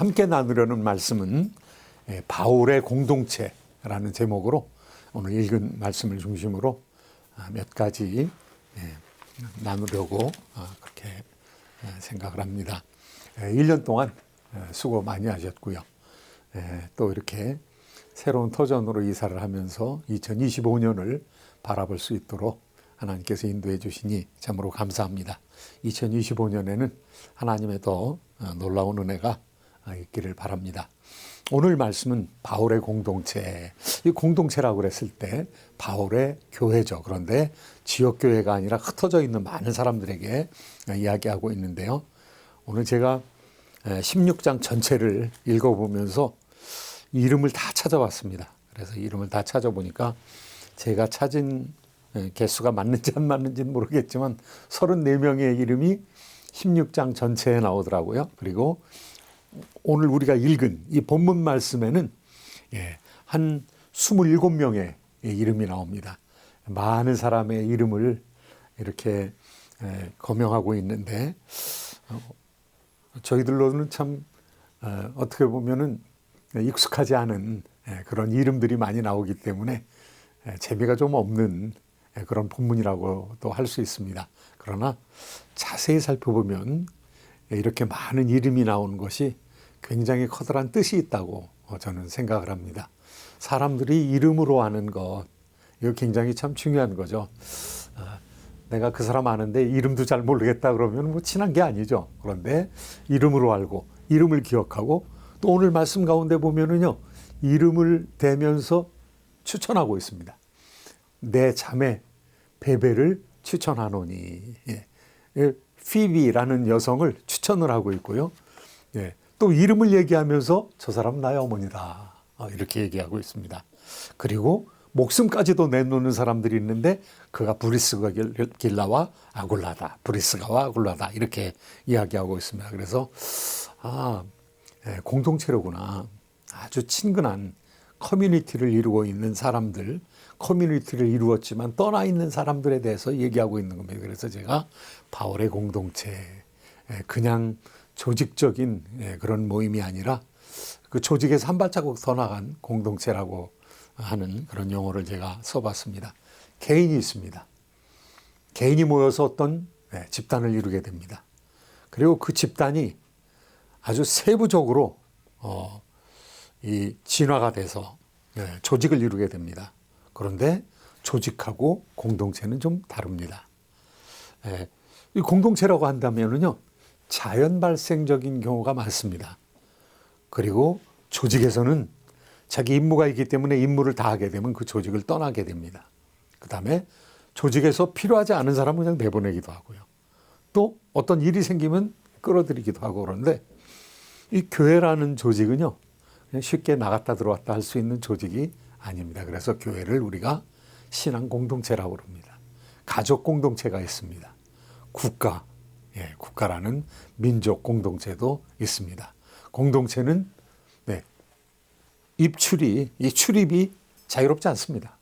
함께 나누려는 말씀은 바울의 공동체라는 제목으로 오늘 읽은 말씀을 중심으로 몇 가지 나누려고 그렇게 생각을 합니다. 1년 동안 수고 많이 하셨고요. 또 이렇게 새로운 터전으로 이사를 하면서 2025년을 바라볼 수 있도록 하나님께서 인도해 주시니 참으로 감사합니다. 2025년에는 하나님의 더 놀라운 은혜가 있기를 바랍니다. 오늘 말씀은 바울의 공동체, 이 공동체라고 그랬을 때 바울의 교회죠. 그런데 지역교회가 아니라 흩어져 있는 많은 사람들에게 이야기하고 있는데요. 오늘 제가 16장 전체를 읽어보면서 이름을 다 찾아봤습니다. 그래서 이름을 다 찾아보니까 제가 찾은 개수가 맞는지 안 맞는지는 모르겠지만 34명의 이름이 16장 전체에 나오더라고요. 그리고 오늘 우리가 읽은 이 본문 말씀에는 한 27명의 이름이 나옵니다. 많은 사람의 이름을 이렇게 거명하고 있는데 저희들로는 참 어떻게 보면은 익숙하지 않은 그런 이름들이 많이 나오기 때문에 재미가 좀 없는 그런 본문이라고도 할 수 있습니다. 그러나 자세히 살펴보면 이렇게 많은 이름이 나오는 것이 굉장히 커다란 뜻이 있다고 저는 생각을 합니다. 사람들이 이름으로 아는 것, 이거 굉장히 참 중요한 거죠. 내가 그 사람 아는데 이름도 잘 모르겠다 그러면 뭐 친한 게 아니죠. 그런데 이름으로 알고 이름을 기억하고 또 오늘 말씀 가운데 보면은요, 이름을 대면서 추천하고 있습니다. 내 자매 베베를 추천하노니. 피비라는 여성을 추천을 하고 있고요. 또 이름을 얘기하면서 저 사람 나의 어머니다. 이렇게 얘기하고 있습니다. 그리고 목숨까지도 내놓는 사람들이 있는데 그가 브리스길라와 아굴라다. 브리스가와 아굴라다. 이렇게 이야기하고 있습니다. 그래서 공동체로구나. 아주 친근한 커뮤니티를 이루고 있는 사람들, 커뮤니티를 이루었지만 떠나 있는 사람들에 대해서 얘기하고 있는 겁니다. 그래서 제가 바울의 공동체, 그냥 조직적인 그런 모임이 아니라 그 조직에서 한 발자국 더 나간 공동체라고 하는 그런 용어를 제가 써봤습니다. 개인이 있습니다. 개인이 모여서 어떤 집단을 이루게 됩니다. 그리고 그 집단이 아주 세부적으로 이 진화가 돼서 조직을 이루게 됩니다. 그런데 조직하고 공동체는 좀 다릅니다. 이 공동체라고 한다면은요, 자연 발생적인 경우가 많습니다. 그리고 조직에서는 자기 임무가 있기 때문에 임무를 다하게 되면 그 조직을 떠나게 됩니다. 그 다음에 조직에서 필요하지 않은 사람은 그냥 내보내기도 하고요. 또 어떤 일이 생기면 끌어들이기도 하고 그런데 이 교회라는 조직은요, 그냥 쉽게 나갔다 들어왔다 할 수 있는 조직이 아닙니다. 그래서 교회를 우리가 신앙 공동체라고 그럽니다. 가족 공동체가 있습니다. 국가라는 민족 공동체도 있습니다. 공동체는 이 출입이 자유롭지 않습니다.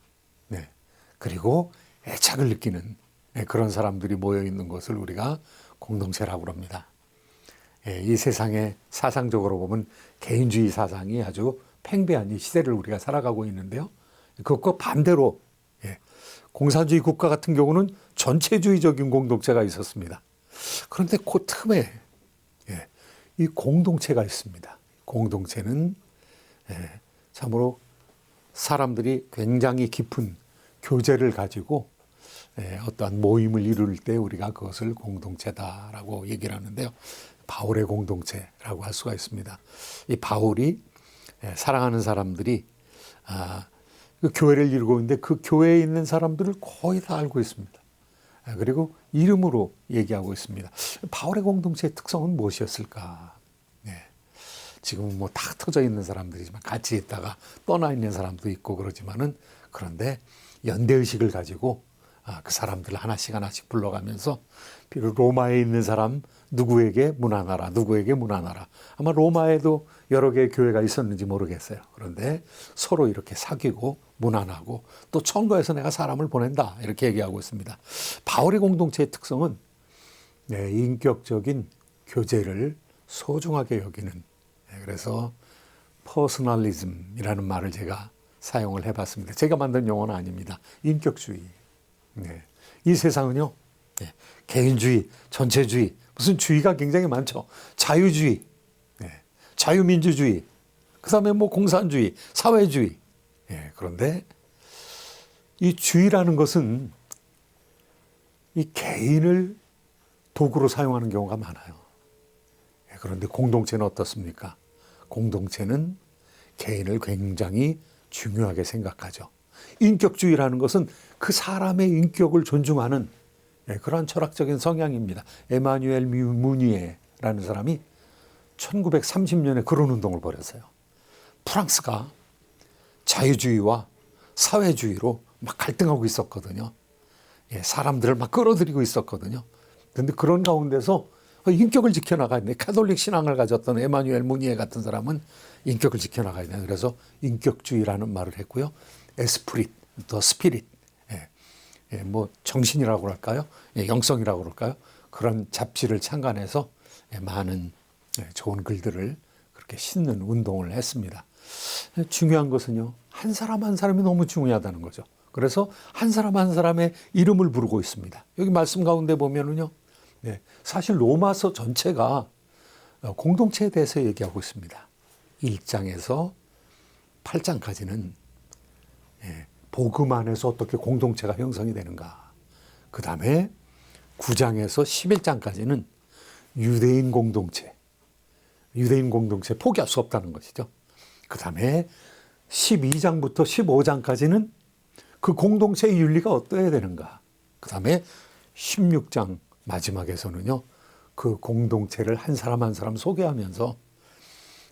그리고 애착을 느끼는 그런 사람들이 모여 있는 것을 우리가 공동체라고 그럽니다. 이 세상에 사상적으로 보면 개인주의 사상이 아주 팽배한 이 시대를 우리가 살아가고 있는데요. 그것과 반대로 공산주의 국가 같은 경우는 전체주의적인 공동체가 있었습니다. 그런데 그 틈에 이 공동체가 있습니다. 공동체는 참으로 사람들이 굉장히 깊은 교제를 가지고 어떠한 모임을 이룰 때 우리가 그것을 공동체다라고 얘기를 하는데요. 바울의 공동체라고 할 수가 있습니다. 이 바울이 사랑하는 사람들이 그 교회를 이루고 있는데 그 교회에 있는 사람들을 거의 다 알고 있습니다. 그리고 이름으로 얘기하고 있습니다. 바울의 공동체의 특성은 무엇이었을까? 지금은 뭐 다 터져 있는 사람들이지만 같이 있다가 떠나 있는 사람도 있고 그러지만은 그런데 연대의식을 가지고 그 사람들을 하나씩 불러가면서 비록 로마에 있는 사람 누구에게 문안하라, 누구에게 문안하라. 아마 로마에도 여러 개의 교회가 있었는지 모르겠어요. 그런데 서로 이렇게 사귀고 문안하고 또 천거에서 내가 사람을 보낸다 이렇게 얘기하고 있습니다. 바울의 공동체의 특성은 인격적인 교제를 소중하게 여기는 그래서 퍼스널리즘이라는 말을 제가 사용을 해봤습니다. 제가 만든 용어는 아닙니다. 인격주의. 네. 이 세상은요, 네. 개인주의, 전체주의, 무슨 주의가 굉장히 많죠. 자유주의, 네. 자유민주주의, 그 다음에 뭐 공산주의, 사회주의. 네. 그런데 이 주의라는 것은 이 개인을 도구로 사용하는 경우가 많아요. 네. 그런데 공동체는 어떻습니까? 공동체는 개인을 굉장히 중요하게 생각하죠. 인격주의라는 것은 그 사람의 인격을 존중하는 그러한 철학적인 성향입니다. 에마뉴엘 무니에라는 사람이 1930년에 그런 운동을 벌였어요. 프랑스가 자유주의와 사회주의로 막 갈등하고 있었거든요. 사람들을 막 끌어들이고 있었거든요. 그런데 그런 가운데서 인격을 지켜나가야 돼. 카톨릭 신앙을 가졌던 에마뉴엘 무니에 같은 사람은 인격을 지켜나가야 돼. 그래서 인격주의라는 말을 했고요. 에스프릿, 더 스피릿, 뭐 정신이라고 할까요? 영성이라고 그럴까요? 그런 잡지를 창간해서 많은 좋은 글들을 그렇게 싣는 운동을 했습니다. 중요한 것은요, 한 사람 한 사람이 너무 중요하다는 거죠. 그래서 한 사람 한 사람의 이름을 부르고 있습니다. 여기 말씀 가운데 보면은요, 사실 로마서 전체가 공동체에 대해서 얘기하고 있습니다. 1장에서 8장까지는 복음 안에서 어떻게 공동체가 형성이 되는가. 그 다음에 9장에서 11장까지는 유대인 공동체 포기할 수 없다는 것이죠. 그 다음에 12장부터 15장까지는 그 공동체의 윤리가 어떠해야 되는가. 그 다음에 16장 마지막에서는요, 그 공동체를 한 사람 한 사람 소개하면서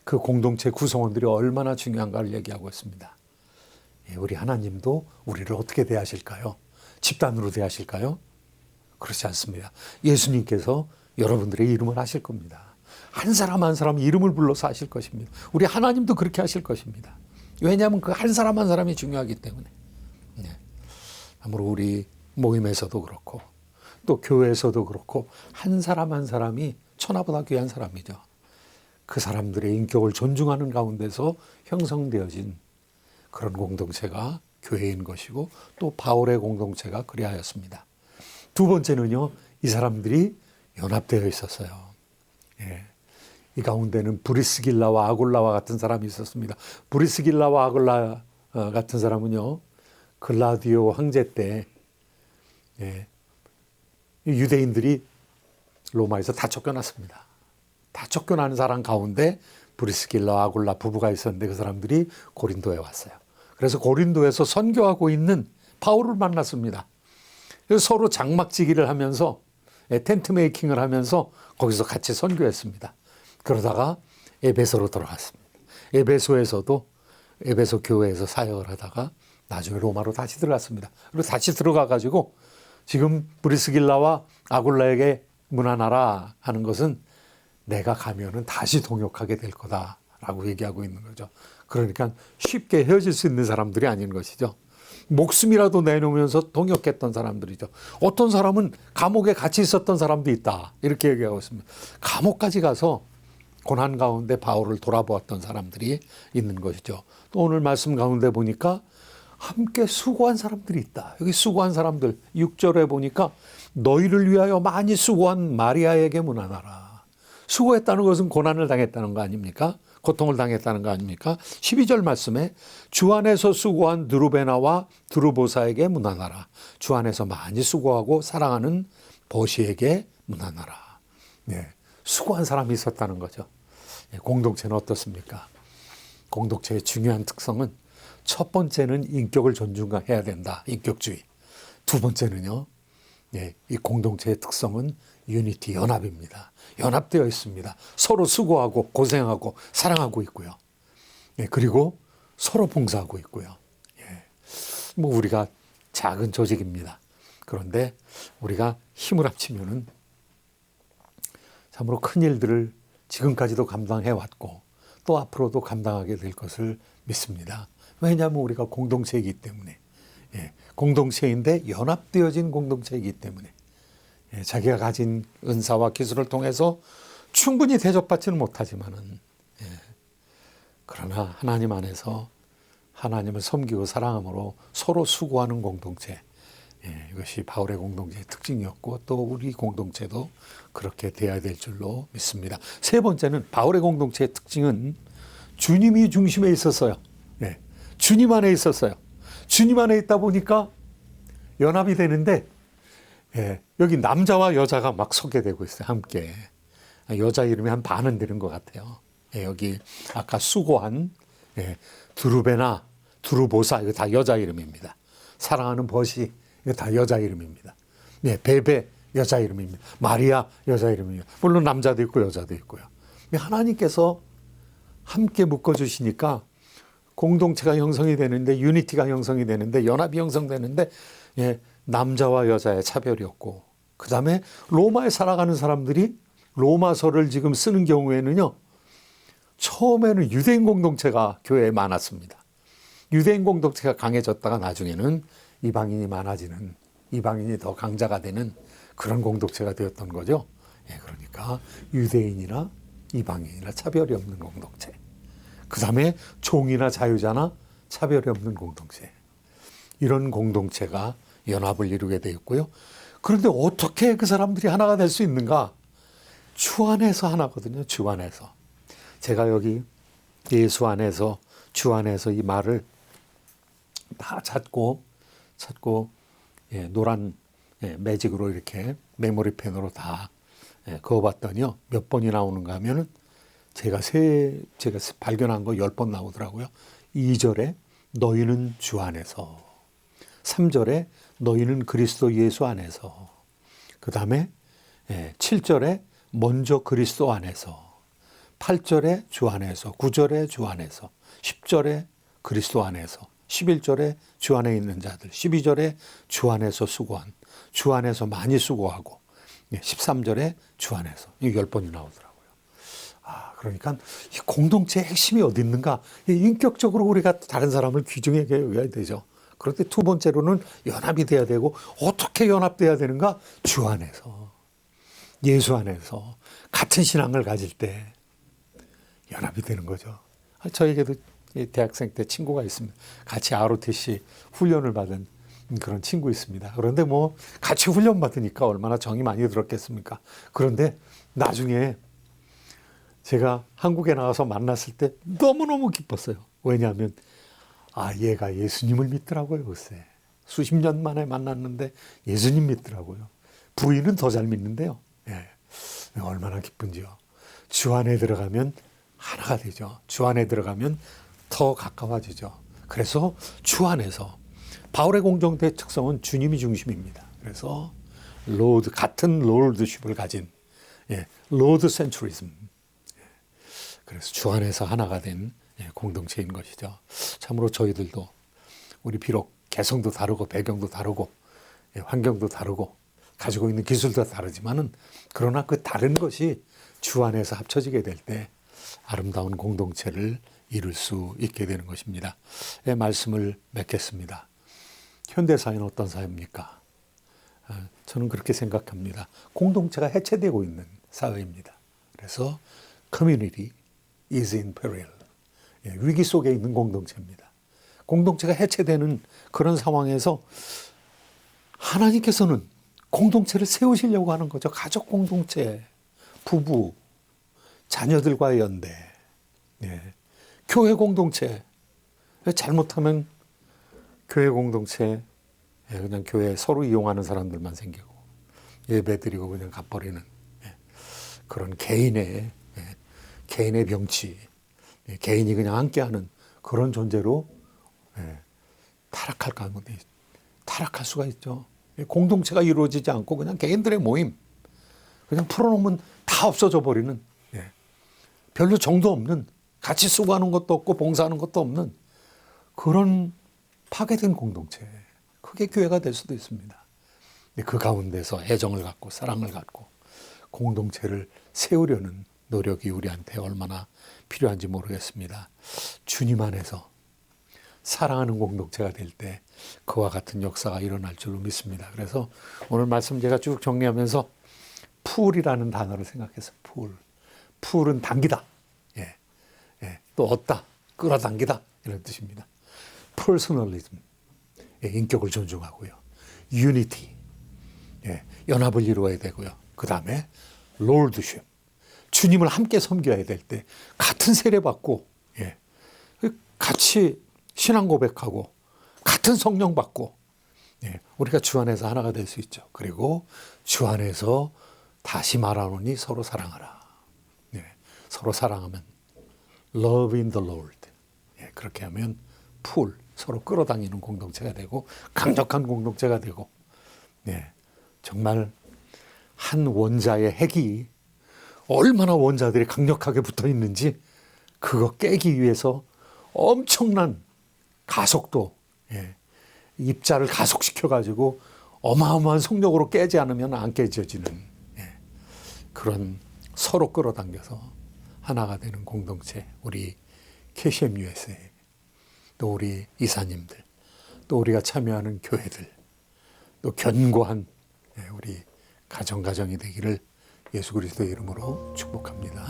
그 공동체 구성원들이 얼마나 중요한가를 얘기하고 있습니다. 우리 하나님도 우리를 어떻게 대하실까요? 집단으로 대하실까요? 그렇지 않습니다. 예수님께서 여러분들의 이름을 하실 겁니다. 한 사람 한 사람 이름을 불러서 하실 것입니다. 우리 하나님도 그렇게 하실 것입니다. 왜냐하면 그 한 사람 한 사람이 중요하기 때문에. 아무로 우리 모임에서도 그렇고 또 교회에서도 그렇고 한 사람 한 사람이 천하보다 귀한 사람이죠. 그 사람들의 인격을 존중하는 가운데서 형성되어진 그런 공동체가 교회인 것이고 또 바울의 공동체가 그리하였습니다. 두 번째는요, 이 사람들이 연합되어 있었어요. 이 가운데는 브리스길라와 아굴라와 같은 사람이 있었습니다. 브리스길라와 아굴라 같은 사람은요, 글라디오 황제 때 유대인들이 로마에서 다 쫓겨났습니다. 다 쫓겨나는 사람 가운데 브리스길라 아굴라 부부가 있었는데 그 사람들이 고린도에 왔어요. 그래서 고린도에서 선교하고 있는 바울을 만났습니다. 그래서 서로 장막지기를 하면서 텐트 메이킹을 하면서 거기서 같이 선교했습니다. 그러다가 에베소로 돌아갔습니다. 에베소에서도 에베소 교회에서 사역을 하다가 나중에 로마로 다시 들어갔습니다. 그리고 다시 들어가가지고 지금 브리스길라와 아굴라에게 문안하라 하는 것은 내가 가면은 다시 동역하게 될 거다라고 얘기하고 있는 거죠. 그러니까 쉽게 헤어질 수 있는 사람들이 아닌 것이죠. 목숨이라도 내놓으면서 동역했던 사람들이죠. 어떤 사람은 감옥에 같이 있었던 사람도 있다. 이렇게 얘기하고 있습니다. 감옥까지 가서 고난 가운데 바울을 돌아보았던 사람들이 있는 것이죠. 또 오늘 말씀 가운데 보니까 함께 수고한 사람들이 있다. 여기 수고한 사람들 6절에 보니까 너희를 위하여 많이 수고한 마리아에게 문안하라. 수고했다는 것은 고난을 당했다는 거 아닙니까? 고통을 당했다는 거 아닙니까? 12절 말씀에 주 안에서 수고한 드루베나와 드루보사에게 문안하라. 주 안에서 많이 수고하고 사랑하는 보시에게 문안하라. 수고한 사람이 있었다는 거죠. 공동체는 어떻습니까? 공동체의 중요한 특성은 첫 번째는 인격을 존중해야 된다. 인격주의. 두 번째는요. 이 공동체의 특성은 유니티, 연합입니다. 연합되어 있습니다. 서로 수고하고 고생하고 사랑하고 있고요. 그리고 서로 봉사하고 있고요. 뭐 우리가 작은 조직입니다. 그런데 우리가 힘을 합치면은 참으로 큰 일들을 지금까지도 감당해 왔고 또 앞으로도 감당하게 될 것을 믿습니다. 왜냐하면 우리가 공동체이기 때문에, 공동체인데 연합되어진 공동체이기 때문에 자기가 가진 은사와 기술을 통해서 충분히 대접받지는 못하지만은 그러나 하나님 안에서 하나님을 섬기고 사랑함으로 서로 수고하는 공동체. 이것이 바울의 공동체의 특징이었고 또 우리 공동체도 그렇게 돼야 될 줄로 믿습니다. 세 번째는 바울의 공동체의 특징은 주님이 중심에 있었어요. 주님 안에 있었어요. 주님 안에 있다 보니까 연합이 되는데 여기 남자와 여자가 막 소개되고 있어요. 함께. 여자 이름이 한 반은 되는 것 같아요. 여기 아까 수고한 두루베나 두루보사 이거 다 여자 이름입니다. 사랑하는 벗이 이거 다 여자 이름입니다. 베베 여자 이름입니다. 마리아 여자 이름입니다. 물론 남자도 있고 여자도 있고요. 하나님께서 함께 묶어주시니까 공동체가 형성이 되는데 유니티가 형성이 되는데 연합이 형성되는데 남자와 여자의 차별이 없고 그 다음에 로마에 살아가는 사람들이 로마서를 지금 쓰는 경우에는요. 처음에는 유대인 공동체가 교회에 많았습니다. 유대인 공동체가 강해졌다가 나중에는 이방인이 많아지는 이방인이 더 강자가 되는 그런 공동체가 되었던 거죠. 그러니까 유대인이나 이방인이나 차별이 없는 공동체. 그 다음에 종이나 자유자나 차별이 없는 공동체. 이런 공동체가 연합을 이루게 되었고요. 그런데 어떻게 그 사람들이 하나가 될 수 있는가? 주 안에서 하나거든요. 주 안에서. 제가 여기 예수 안에서 주 안에서 이 말을 다 찾고 노란 매직으로 이렇게 메모리펜으로 다 그어봤더니요. 몇 번이 나오는가 하면은 제가 발견한 거 10번 나오더라고요. 2절에 너희는 주 안에서, 3절에 너희는 그리스도 예수 안에서, 그 다음에 7절에 먼저 그리스도 안에서, 8절에 주 안에서, 9절에 주 안에서, 10절에 그리스도 안에서, 11절에 주 안에 있는 자들, 12절에 주 안에서 수고한, 주 안에서 많이 수고하고, 13절에 주 안에서. 이 10번이 나오더라고요. 그러니까 이 공동체의 핵심이 어디 있는가? 인격적으로 우리가 다른 사람을 귀중하게 여겨야 되죠. 그런데 두 번째로는 연합이 돼야 되고 어떻게 연합돼야 되는가? 주 안에서, 예수 안에서 같은 신앙을 가질 때 연합이 되는 거죠. 저에게도 대학생 때 친구가 있습니다. 같이 ROTC 훈련을 받은 그런 친구 있습니다. 그런데 뭐 같이 훈련 받으니까 얼마나 정이 많이 들었겠습니까? 그런데 나중에 제가 한국에 나와서 만났을 때 너무너무 기뻤어요. 왜냐하면 얘가 예수님을 믿더라고요. 글쎄. 수십 년 만에 만났는데 예수님 믿더라고요. 부인은 더 잘 믿는데요. 얼마나 기쁜지요. 주 안에 들어가면 하나가 되죠. 주 안에 들어가면 더 가까워지죠. 그래서 주 안에서 바울의 공동체의 특성은 주님이 중심입니다. 그래서 같은 롤드십을 가진 로드 센츄리즘. 그래서 주 안에서 하나가 된 공동체인 것이죠. 참으로 저희들도 우리 비록 개성도 다르고 배경도 다르고 환경도 다르고 가지고 있는 기술도 다르지만은 그러나 그 다른 것이 주 안에서 합쳐지게 될 때 아름다운 공동체를 이룰 수 있게 되는 것입니다. 말씀을 맺겠습니다. 현대사회는 어떤 사회입니까? 저는 그렇게 생각합니다. 공동체가 해체되고 있는 사회입니다. 그래서 community is in peril. 위기 속에 있는 공동체입니다. 공동체가 해체되는 그런 상황에서 하나님께서는 공동체를 세우시려고 하는 거죠. 가족 공동체, 부부, 자녀들과의 연대, 교회 공동체. 잘못하면 교회 공동체, 그냥 교회 서로 이용하는 사람들만 생기고 예배 드리고 그냥 갚버리는 그런 개인의 병치, 개인이 그냥 함께하는 그런 존재로 타락할 수가 있죠. 공동체가 이루어지지 않고 그냥 개인들의 모임, 그냥 풀어놓으면 다 없어져 버리는, 별로 정도 없는, 같이 수고하는 것도 없고 봉사하는 것도 없는 그런 파괴된 공동체, 그게 교회가 될 수도 있습니다. 그 가운데서 애정을 갖고 사랑을 갖고 공동체를 세우려는 노력이 우리한테 얼마나 필요한지 모르겠습니다. 주님 안에서 사랑하는 공동체가 될 때 그와 같은 역사가 일어날 줄로 믿습니다. 그래서 오늘 말씀 제가 쭉 정리하면서 풀이라는 단어를 생각해서 풀은 당기다. 또 얻다. 끌어당기다 이런 뜻입니다. 퍼스널리즘, 인격을 존중하고요. 유니티, 연합을 이루어야 되고요. 그 다음에 롤드십, 주님을 함께 섬겨야 될 때 같은 세례받고 같이 신앙 고백하고 같은 성령 받고 우리가 주 안에서 하나가 될 수 있죠. 그리고 주 안에서 다시 말하노니 서로 사랑하라. 서로 사랑하면 love in the Lord. 그렇게 하면 풀, 서로 끌어당기는 공동체가 되고 강력한 공동체가 되고 정말 한 원자의 핵이 얼마나 원자들이 강력하게 붙어 있는지 그거 깨기 위해서 엄청난 가속도, 입자를 가속시켜 가지고 어마어마한 속력으로 깨지 않으면 안 깨져지는 그런 서로 끌어당겨서 하나가 되는 공동체, 우리 KCM USA, 또 우리 이사님들, 또 우리가 참여하는 교회들, 또 견고한 우리 가정이 되기를 예수 그리스도의 이름으로 축복합니다.